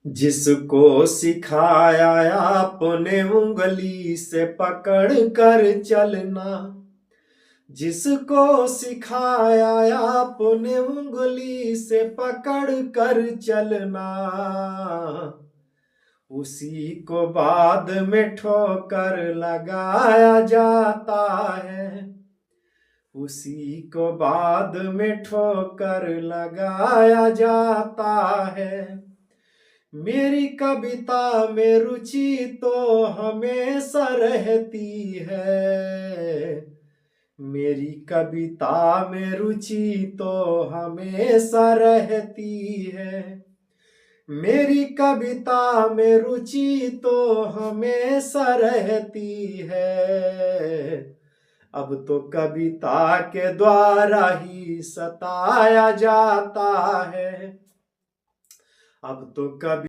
जिसको सिखाया आपने उंगली से पकड़ कर चलना, जिसको सिखाया आपने उंगली से पकड़ कर चलना, उसी को बाद में ठोकर लगाया जाता है, उसी को बाद में ठोकर लगाया जाता है। मेरी कविता में रुचि तो हमेशा रहती है, मेरी कविता में रुचि तो हमेशा रहती है, मेरी कविता में रुचि तो हमेशा रहती है। अब तो कविता के द्वारा ही सताया जाता है, अब तो कवि